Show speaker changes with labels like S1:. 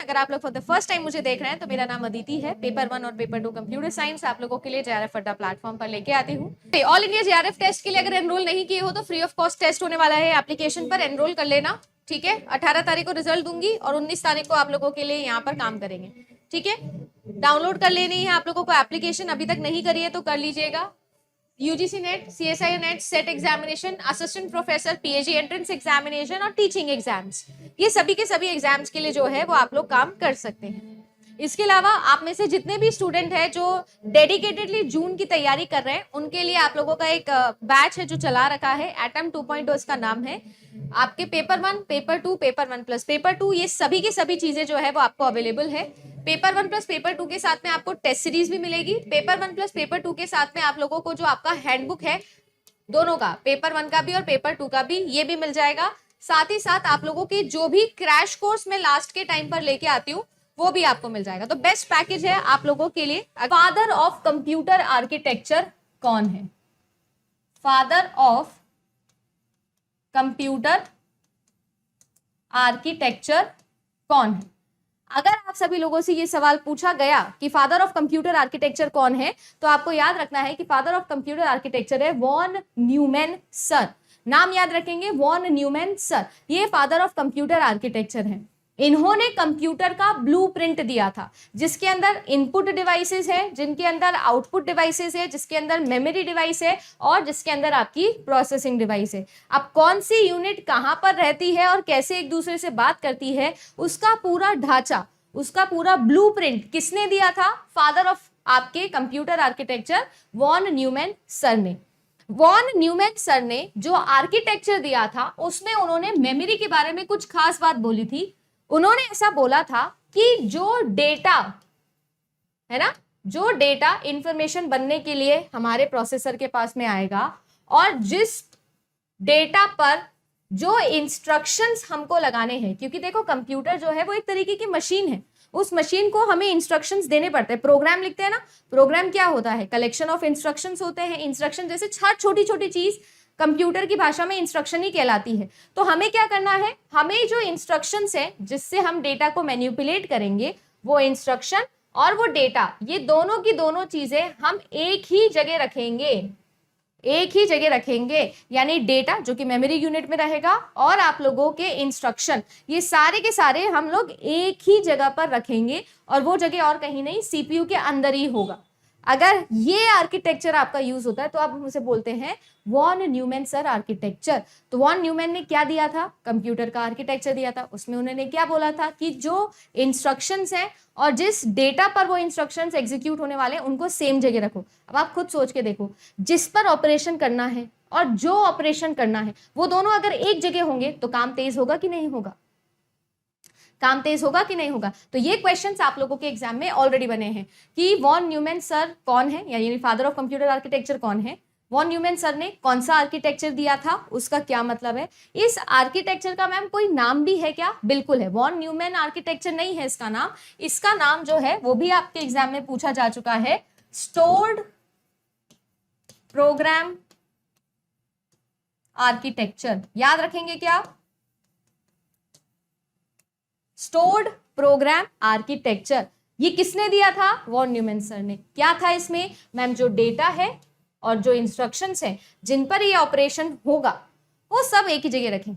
S1: अगर आप लोग फॉर द फर्स्ट टाइम मुझे देख रहे हैं तो मेरा नाम अदिति है। पेपर 1 और पेपर 2 कंप्यूटर साइंस आप लोगों के लिए जेआरएफ अड्डा प्लेटफॉर्म पर लेके आती हूँ। ऑल इंडिया जेआरएफ टेस्ट के लिए अगर एनरोल नहीं किए हो तो फ्री ऑफ कॉस्ट टेस्ट होने वाला है, एप्लीकेशन पर एनरोल कर लेना, ठीक है। 18 तारीख को रिजल्ट दूंगी और 19 तारीख को आप लोगों के लिए यहाँ पर काम करेंगे, ठीक है। डाउनलोड कर लेनी है आप लोगों को एप्लीकेशन, अभी तक नहीं करी है तो कर लीजिएगा। UGC net, CSI net, set examination, assistant professor, PhD entrance examination और टीचिंग एग्जाम्स, ये सभी के सभी एग्जाम्स के लिए जो है वो आप लोग काम कर सकते हैं। इसके अलावा आप में से जितने भी स्टूडेंट हैं जो डेडिकेटेडली जून की तैयारी कर रहे हैं उनके लिए आप लोगों का एक बैच है जो चला रखा है, एटम 2.0 इसका नाम है। आपके paper 1, paper 2, paper 1 plus paper 2, ये सभी की सभी चीजें जो है वो आपको अवेलेबल है। पेपर 1 प्लस पेपर 2 के साथ में आपको टेस्ट सीरीज भी मिलेगी। पेपर 1 प्लस पेपर 2 के साथ में आप लोगों को जो आपका हैंडबुक है दोनों का, पेपर 1 का भी और पेपर 2 का भी, ये भी मिल जाएगा। साथ ही साथ आप लोगों के जो भी क्रैश कोर्स में लास्ट के टाइम पर लेके आती हूँ वो भी आपको मिल जाएगा। तो बेस्ट पैकेज है आप लोगों के लिए। फादर ऑफ कंप्यूटर आर्किटेक्चर कौन है? फादर ऑफ कंप्यूटर आर्किटेक्चर कौन है? अगर आप सभी लोगों से ये सवाल पूछा गया कि फादर ऑफ कंप्यूटर आर्किटेक्चर कौन है, तो आपको याद रखना है कि फादर ऑफ कंप्यूटर आर्किटेक्चर है वॉन न्यूमैन सर। नाम याद रखेंगे, वॉन न्यूमैन सर, ये फादर ऑफ कंप्यूटर आर्किटेक्चर है। इन्होंने कंप्यूटर का ब्लूप्रिंट दिया था जिसके अंदर इनपुट डिवाइसेस है, जिनके अंदर आउटपुट डिवाइसेस है, जिसके अंदर मेमोरी डिवाइस है और जिसके अंदर आपकी प्रोसेसिंग डिवाइस है। अब कौन सी यूनिट कहां पर रहती है और कैसे एक दूसरे से बात करती है, उसका पूरा ढांचा, उसका पूरा ब्लूप्रिंट किसने दिया था? फादर ऑफ आपके computer architecture von Neumann sir ने। वॉन न्यूमैन सर ने जो आर्किटेक्चर दिया था उसमें उन्होंने मेमोरी के बारे में कुछ खास बात बोली थी। उन्होंने ऐसा बोला था कि जो डेटा है ना, जो डेटा इंफॉर्मेशन बनने के लिए हमारे प्रोसेसर के पास में आएगा और जिस डेटा पर जो इंस्ट्रक्शंस हमको लगाने हैं, क्योंकि देखो कंप्यूटर जो है वो एक तरीके की मशीन है, उस मशीन को हमें इंस्ट्रक्शंस देने पड़ते हैं। प्रोग्राम लिखते हैं ना, प्रोग्राम क्या होता है? कलेक्शन ऑफ इंस्ट्रक्शंस होते हैं। इंस्ट्रक्शन जैसे हर छोटी छोटी चीज कंप्यूटर की भाषा में इंस्ट्रक्शन ही कहलाती है। तो हमें क्या करना है, हमें जो इंस्ट्रक्शंस है जिससे हम डेटा को मैनिपुलेट करेंगे, वो इंस्ट्रक्शन और वो डेटा, ये दोनों की दोनों चीजें हम एक ही जगह रखेंगे, एक ही जगह रखेंगे। यानी डेटा जो कि मेमोरी यूनिट में रहेगा और आप लोगों के इंस्ट्रक्शन, ये सारे के सारे हम लोग एक ही जगह पर रखेंगे और वो जगह और कहीं नहीं, सीपीयू के अंदर ही होगा। अगर ये आर्किटेक्चर आपका यूज होता है तो आप उसे बोलते हैं वॉन न्यूमैन सर आर्किटेक्चर। तो वॉन न्यूमैन ने क्या दिया था? कंप्यूटर का आर्किटेक्चर दिया था। उसमें उन्होंने क्या बोला था कि जो इंस्ट्रक्शंस हैं और जिस डेटा पर वो इंस्ट्रक्शंस एग्जीक्यूट होने वाले हैं उनको सेम जगह रखो। अब आप खुद सोच के देखो, जिस पर ऑपरेशन करना है और जो ऑपरेशन करना है वो दोनों अगर एक जगह होंगे तो काम तेज होगा कि नहीं होगा? काम तेज होगा कि नहीं होगा? तो ये क्वेश्चंस आप लोगों के एग्जाम में ऑलरेडी बने हैं कि वॉन न्यूमैन सर कौन है, यानी फादर ऑफ कंप्यूटर आर्किटेक्चर कौन है। वॉन न्यूमैन सर ने कौन सा आर्किटेक्चर दिया था, उसका क्या मतलब है? इस आर्किटेक्चर का मैम कोई नाम भी है क्या? बिल्कुल है। वॉन न्यूमैन आर्किटेक्चर नहीं है इसका नाम, इसका नाम जो है वो भी आपके एग्जाम में पूछा जा चुका है, स्टोर्ड प्रोग्राम आर्किटेक्चर। याद रखेंगे क्या? Stored program architecture. ये किसने दिया था? वॉन न्यूमैन सर ने। क्या था इसमें मैम? जो डेटा है और जो इंस्ट्रक्शंस हैं जिन पर ये ऑपरेशन होगा वो सब एक ही जगह रखें।